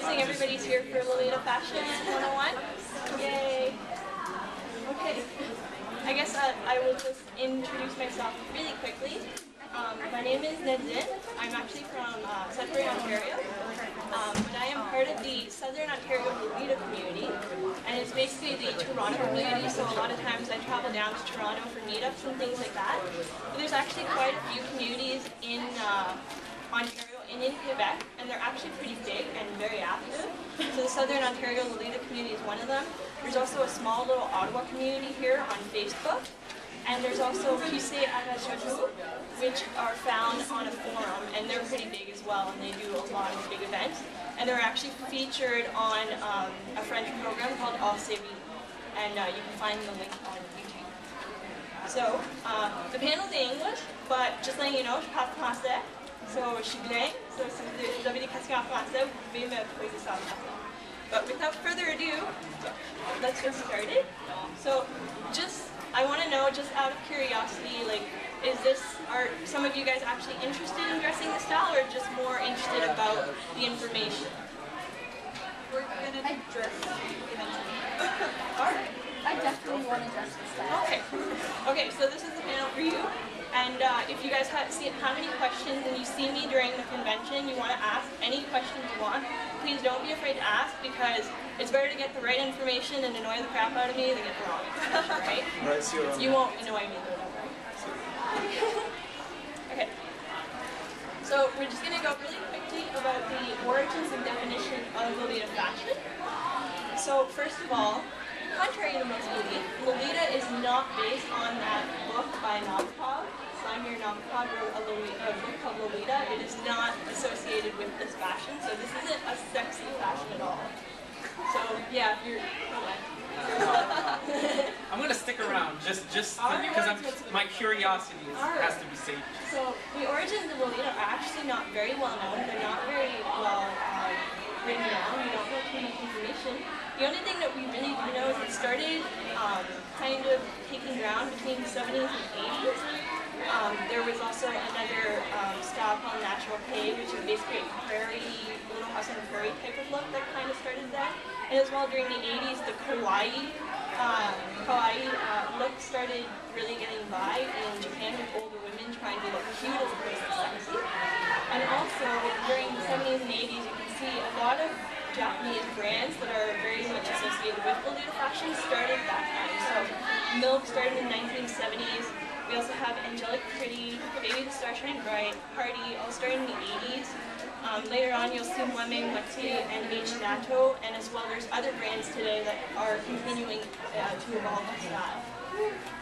guessing everybody's here for Lolita Fashion 101? Yay! Okay. I guess I will just introduce myself really quickly. My name is Nedzin. I'm actually from Southern Ontario, but I am part of the Southern Ontario Lolita community, and it's basically the Toronto community, so a lot of times I travel down to Toronto for meetups and things like that. But there's actually quite a few communities in Ontario and in Quebec, and they're actually pretty big and very active. So the Southern Ontario Lolita community is one of them. There's also a small little Ottawa community here on Facebook. And there's also TUES, which are found on a forum, and they're pretty big as well, and they do a lot of big events. And they're actually featured on a French program called All Série, and you can find the link on YouTube. So, the panel's in English, but just letting you know, je parle français, so je suis bilingue, so si vous avez des questions en français, vous pouvez me poser ça en français. But without further ado, let's get started. So, I want to know, just out of curiosity, like, are some of you guys actually interested in dressing the style, or just more interested about the information? We're going to dress eventually. Alright. I definitely want to dress the style. Okay. Okay, so this is the panel for you. And if you guys have any questions and you see me during the convention, you want to ask any questions you want, please don't be afraid to ask, because it's better to get the right information and annoy the crap out of me than get the wrong information, right? Right, so you won't annoy me though, don't worry. Okay. So we're just going to go really quickly about the origins and definition of Lolita fashion. So first of all, contrary to most belief, Lolita is not based on that book by Nabokov. Vladimir Nabokov wrote a book called Lolita. It is not associated with this fashion, so this isn't a sexy fashion at all. So yeah, if you're I'm gonna stick around just because my curiosity has to be saved. So the origins of Lolita are actually not very well known. They're not very well written down. We don't know too much information. The only thing that we really do know is it started kind of taking ground between the 70s and 80s. There was also another style called natural pay, which is basically a prairie, little house on the prairie type of look that kind of started then. And as well during the 80s, the kawaii look started really getting by in Japan with older women trying to look cute as opposed to sexy. And also during the 70s and 80s, you can see a lot of Japanese brands that are very much associated with Lolita fashion started that time. So Milk started in the 1970s. We also have Angelic Pretty, Baby the Star Shine Bright, Party, all started in the 80s. Later on you'll see Mueme Mochi and H Natto, and as well there's other brands today that are continuing to evolve the style.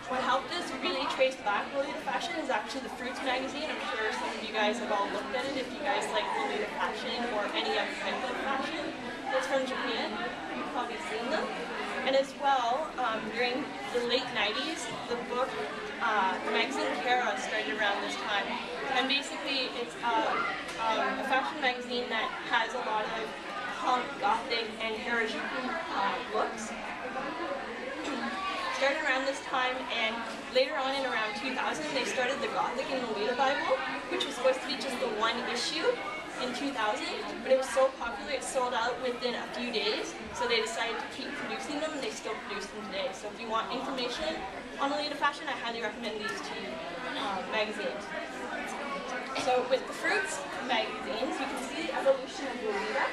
What helped us really trace back Lolita fashion is actually the Fruits magazine. I'm sure some of you guys have all looked at it if you guys like Lolita fashion or any other type of fashion that's from Japan. You've probably seen them. And as well, during the late 90s, the book, the magazine Kara started around this time. And basically it's a fashion magazine that has a lot of punk, gothic, and Harajuku looks. Started around this time, and later on in around 2000 they started the Gothic and Lolita Bible, which was supposed to be just the one issue in 2000, but it was so popular it sold out within a few days, so they decided to keep producing them, and they still produce them today. So if you want information on Lolita fashion, I highly recommend these two magazines. So with the Fruits magazines, you can see the evolution of Lolita.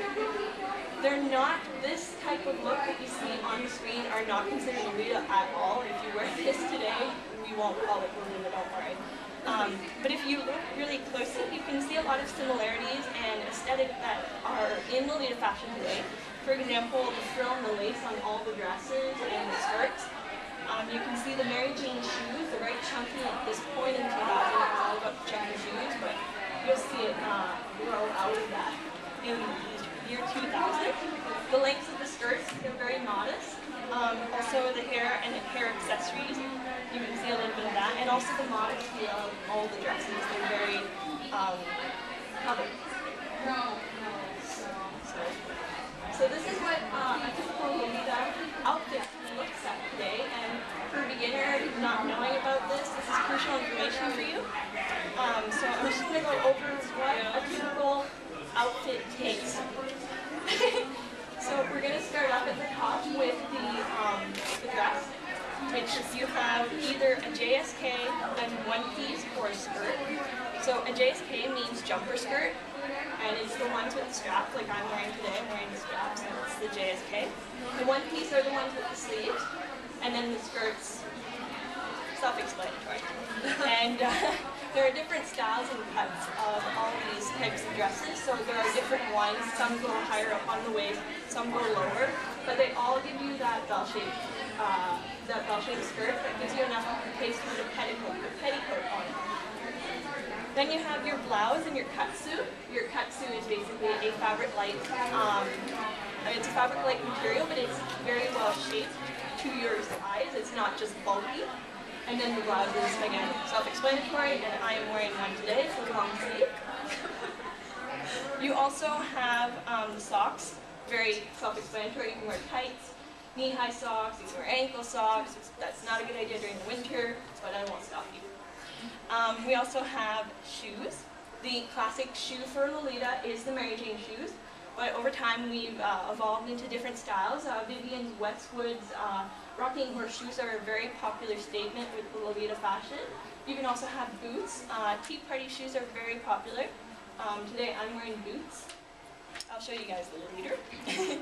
They're not, this type of look that you see on the screen are not considered Lolita at all. If you wear this today, we won't call it Lolita, don't worry. But if you look really closely, you can see a lot of similarities and aesthetic that are in Lolita fashion today. For example, the frill and the lace on all the dresses and the skirts. You can see the Mary Jane shoes, they're very chunky at this point in 2000. It's all about chunky shoes, but you'll see it grow out of that in year 2000. The lengths of the skirts, they're very modest. Also the hair and the hair accessories, you can see a little bit of that. And also the modesty of all the dresses, they're very covered. So this is what a typical Lolita outfit looks like today. And for a beginner not knowing about this is crucial information for you. So I'm just going to go over what a typical outfit takes. we're going to start up at the top with the dress, which you have either a JSK, a one-piece, or a skirt. So a JSK means jumper skirt, and it's the ones with the straps, like I'm wearing today. I'm wearing the straps, and it's the JSK. The one-piece are the ones with the sleeves, and then the skirts, self-explanatory. And there are different styles and cuts of all these types of dresses, so there are different ones. Some go higher up on the waist, some go lower, but they all give you that bell-shaped skirt that gives you enough space for the petticoat on it. Then you have your blouse and your kutsu. Your kutsu is basically a fabric-like, it's a fabric-like material, but it's very well shaped to your size. It's not just bulky. And then the blouse is, again, self-explanatory, and I am wearing one today, so long sleeve. You also have the socks, very self-explanatory. You can wear tights, knee-high socks, you can wear ankle socks. That's not a good idea during the winter, but I won't stop you. We also have shoes. The classic shoe for Lolita is the Mary Jane shoes, but over time we've evolved into different styles. Vivian's Westwood's rocking horse shoes are a very popular statement with the Lolita fashion. You can also have boots. Tea party shoes are very popular. Today I'm wearing boots. I'll show you guys a little later.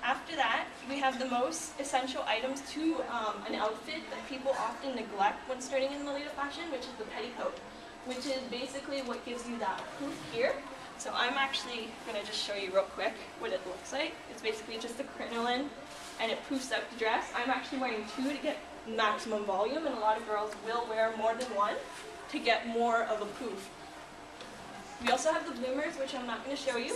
After that, we have the most essential items to an outfit that people often neglect when starting in Lolita fashion, which is the petticoat, which is basically what gives you that poof here. So I'm actually going to just show you real quick what it looks like. It's basically just a crinoline, and it poofs out the dress. I'm actually wearing two to get maximum volume, and a lot of girls will wear more than one to get more of a poof. We also have the bloomers, which I'm not going to show you.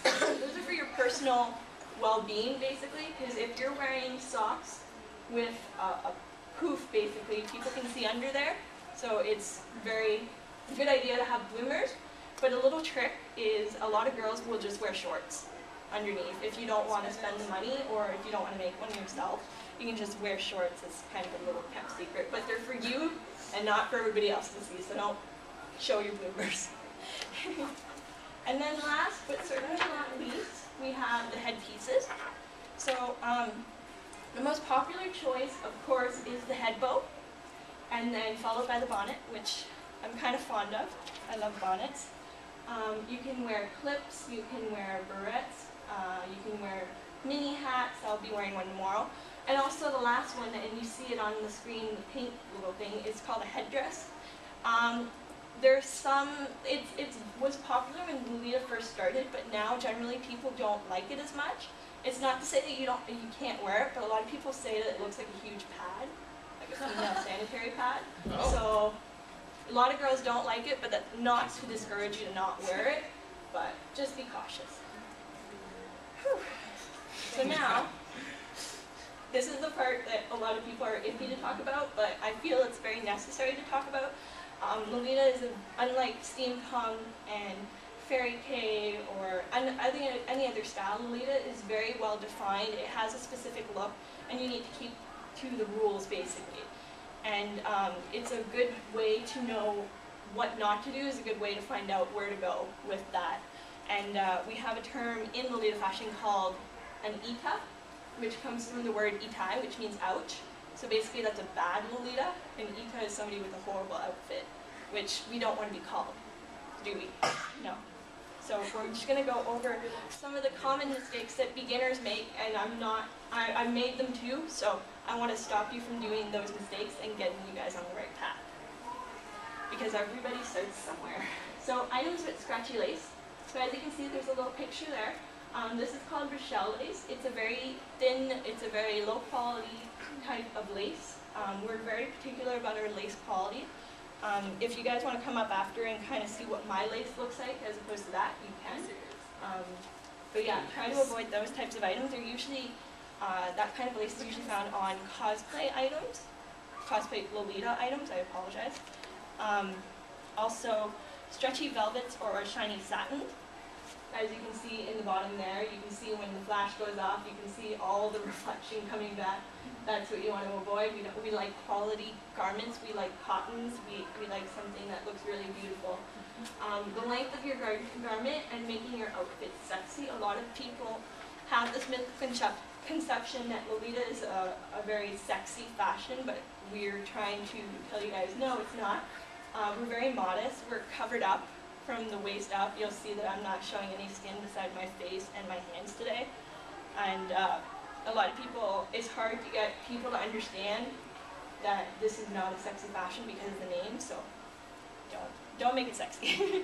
Those are for your personal well-being, basically, because if you're wearing socks with a poof, basically, people can see under there. So it's very good idea to have bloomers. But a little trick is a lot of girls will just wear shorts underneath. If you don't want to spend the money, or if you don't want to make one yourself, you can just wear shorts. It's kind of a little kept secret. But they're for you and not for everybody else to see, so don't show your bloomers. And then last, but certainly not least, we have the headpieces. So the most popular choice, of course, is the head bow, and then followed by the bonnet, which I'm kind of fond of. I love bonnets. You can wear clips, you can wear barrettes, you can wear mini hats. I'll be wearing one tomorrow. And also the last one, and you see it on the screen, the pink little thing, is called a headdress. There's some, it was popular when Lolita first started, but now generally people don't like it as much. It's not to say that you can't wear it, but a lot of people say that it looks like a huge pad, like a female sanitary pad. Oh. So a lot of girls don't like it, but that's not to discourage you to not wear it, but just be cautious. Whew. So now, this is the part that a lot of people are iffy to talk about, but I feel it's very necessary to talk about. Lolita is, unlike steampunk and fairy cave or any other style, Lolita is very well defined. It has a specific look, and you need to keep to the rules, basically. And it's a good way to know what not to do, is a good way to find out where to go with that. And we have a term in Lolita fashion called an ita, which comes from the word itai, which means ouch. So basically that's a bad Lolita, and ita is somebody with a horrible outfit, which we don't want to be called, do we? No. So we're just going to go over some of the common mistakes that beginners make, and I've made them too, so I want to stop you from doing those mistakes and getting you guys on the right path. Because everybody starts somewhere. So items with scratchy lace. So as you can see, there's a little picture there. This is called Rochelle lace. It's a very thin, it's a very low quality type of lace. We're very particular about our lace quality. If you guys want to come up after and kind of see what my lace looks like as opposed to that, you can. But yeah, try to avoid those types of items. They're usually, that kind of lace is usually found on cosplay items, cosplay Lolita items, I apologize. Also, stretchy velvets or shiny satin. As you can see in the bottom there, you can see when the flash goes off, you can see all the reflection coming back. That's what you want to avoid. We like quality garments, we like cottons, we like something that looks really beautiful. The length of your garment and making your outfit sexy. A lot of people have this misconception that Lolita is a very sexy fashion, but we're trying to tell you guys, no, it's not. We're very modest. We're covered up from the waist up. You'll see that I'm not showing any skin beside my face and my hands today. And a lot of people, it's hard to get people to understand that this is not a sexy fashion because of the name, so don't make it sexy.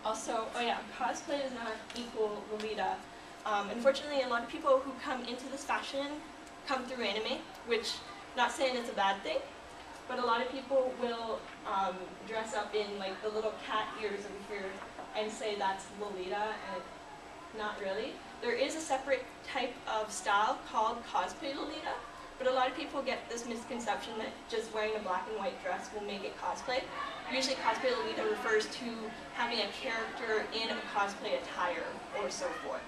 Also, oh yeah, cosplay does not equal Lolita. Unfortunately, a lot of people who come into this fashion come through anime, which, not saying it's a bad thing, but a lot of people will dress up in like the little cat ears over here and say that's Lolita, and not really. There is a separate type of style called cosplay Lolita, but a lot of people get this misconception that just wearing a black and white dress will make it cosplay. Usually cosplay Lolita refers to having a character in a cosplay attire or so forth.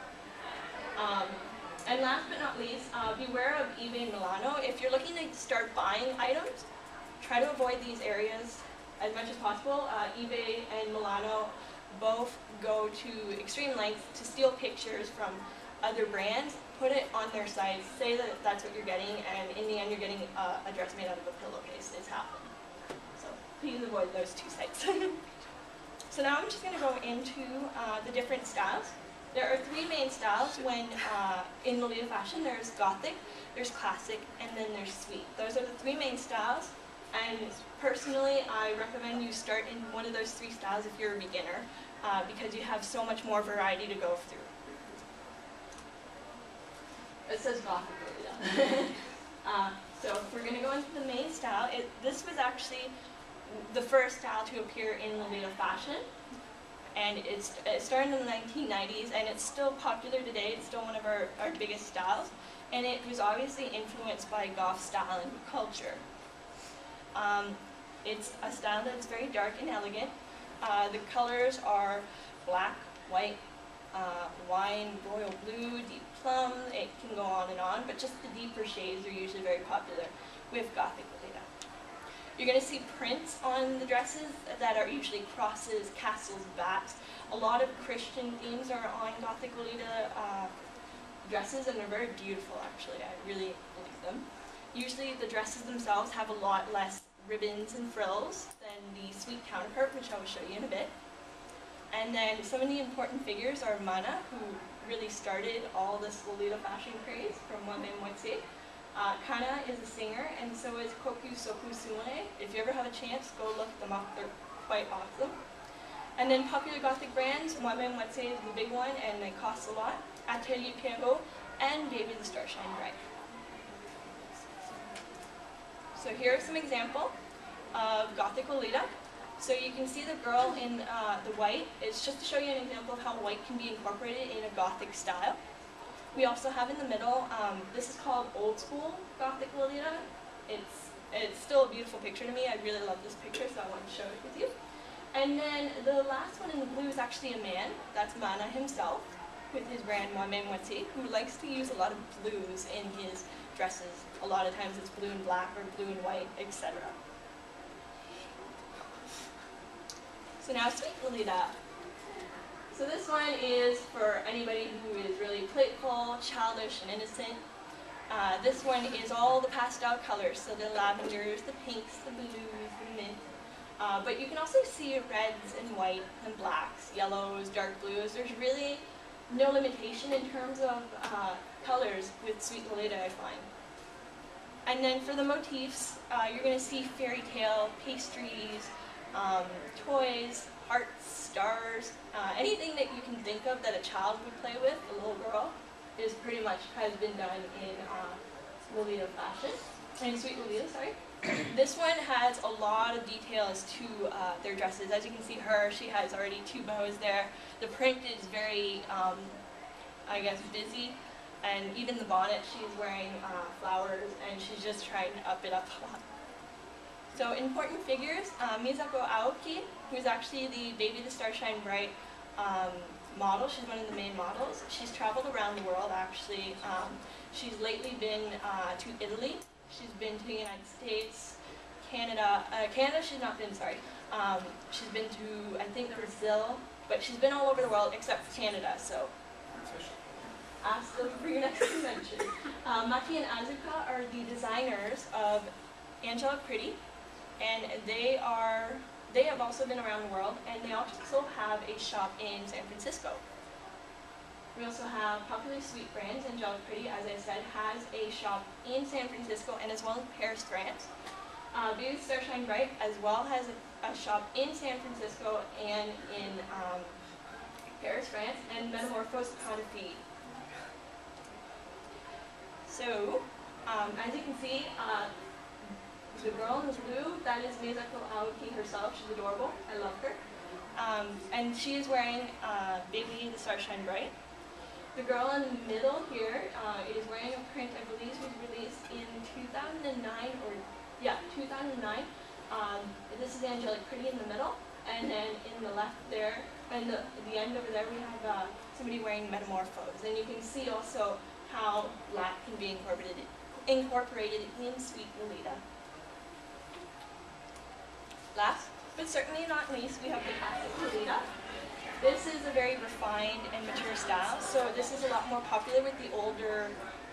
And last but not least, beware of eBay and Milano. If you're looking to start buying items, try to avoid these areas as much as possible. eBay and Milano both go to extreme lengths to steal pictures from other brands, put it on their sites, say that that's what you're getting, and in the end you're getting a dress made out of a pillowcase. It's happened. So please avoid those two sites. So now I'm just going to go into the different styles. There are three main styles when in Lolita fashion. There's Gothic, there's Classic, and then there's Sweet. Those are the three main styles, and personally I recommend you start in one of those three styles if you're a beginner, because you have so much more variety to go through. It says Gothic Lolita. So we're going to go into the main style. This was actually the first style to appear in Lolita fashion. And it started in the 1990s, and it's still popular today. It's still one of our biggest styles. And it was obviously influenced by goth style and culture. It's a style that's very dark and elegant. The colors are black, white, wine, royal blue, deep plum. It can go on, but just the deeper shades are usually very popular with Gothic Lolita. You're going to see prints on the dresses that are usually crosses, castles, bats. A lot of Christian themes are on Gothic Lolita dresses, and they're very beautiful actually. I really like them. Usually the dresses themselves have a lot less ribbons and frills than the Sweet counterpart, which I will show you in a bit. And then some of the important figures are Mana, who really started all this Lolita fashion craze from Wame. Kana is a singer, and so is Koku Soku Sumune. If you ever have a chance, go look them up. They're quite awesome. And then popular Gothic brands, Wame is the big one, and they cost a lot. Atelier Pierrot and Baby the Starshine Bright. So here are some examples of Gothic Lolita. So you can see the girl in the white. It's just to show you an example of how white can be incorporated in a Gothic style. We also have in the middle, this is called Old School Gothic Lolita. It's still a beautiful picture to me. I really love this picture, so I want to show it with you. And then the last one in the blue is actually a man. That's Mana himself, with his brand Wame, who likes to use a lot of blues in his dresses. A lot of times it's blue and black or blue and white, etc. So now Sweet Lolita. So this one is for anybody who is really playful, childish, and innocent. This one is all the pastel colors, so the lavenders, the pinks, the blues, the mint. But you can also see reds and white and blacks, yellows, dark blues. There's really no limitation in terms of colors with Sweet Lolita, I find. And then for the motifs, you're going to see fairy tale, pastries, toys, hearts, stars, anything that you can think of that a child would play with, a little girl, is pretty much has been done in Lolita fashion, in Sweet Lolita, sorry. This one has a lot of details to their dresses. As you can see she has already two bows there. The print is very, I guess, busy, and even the bonnet, she's wearing flowers, and she's just trying to up it up a lot. So important figures, Misako Aoki, who's actually the Baby the Starshine Bright model. She's one of the main models. She's traveled around the world actually. She's lately been to Italy. She's been to the United States, Canada. Canada she's not been, sorry. She's been to, I think, Brazil, but she's been all over the world except for Canada, so Ask them for your next convention. Maki and Azuka are the designers of Angelic Pretty, and they have also been around the world, and they also have a shop in San Francisco. We also have Popular Sweet Brands. Angelic Pretty, as I said, has a shop in San Francisco and as well in Paris, France. Baby Starshine Bright as well has a shop in San Francisco and in Paris, France, and Metamorphose Confit. So, as you can see, the girl in the blue, that is Mizuko Aoki herself. She's adorable. I love her. And she is wearing Baby the Starshine Bright. The girl in the middle here is wearing a print, I believe, was released in 2009 or 2009. This is Angelic Pretty in the middle, and then in the left there, and the end over there, we have somebody wearing Metamorphose. And you can see also how black can be incorporated in Sweet Lolita. Last, but certainly not least, we have the classic Lolita. This is a very refined and mature style, so this is a lot more popular with the older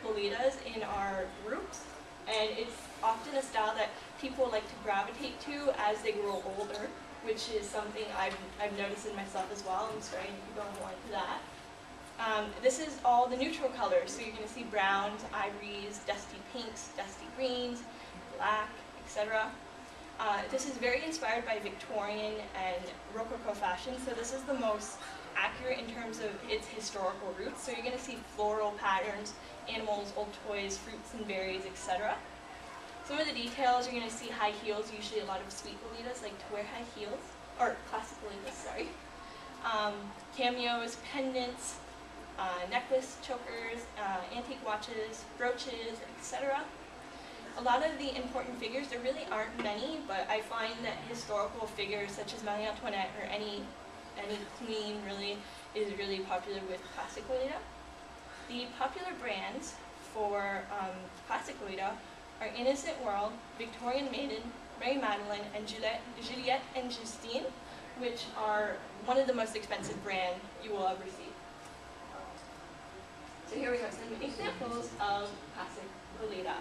Lolitas in our groups, and it's often a style that people like to gravitate to as they grow older, which is something I've noticed in myself as well. I'm starting to go more into that. This is all the neutral colors, so you're going to see browns, ivories, dusty pinks, dusty greens, black, etc. This is very inspired by Victorian and Rococo fashion, so this is the most accurate in terms of its historical roots. So you're going to see floral patterns, animals, old toys, fruits and berries, etc. Some of the details, you're going to see high heels. Usually a lot of Sweet Lolitas like to wear high heels, or classic Lolitas, sorry. Cameos, pendants, necklace chokers, antique watches, brooches, etc. A lot of the important figures, there really aren't many, but I find that historical figures such as Marie Antoinette or any queen really is really popular with classic Lolita. The popular brands for classic Lolita are Innocent World, Victorian Maiden, Mary Magdalene, and Juliette and Justine, which are one of the most expensive brands you will ever see. So here we have some examples of classic Lolita.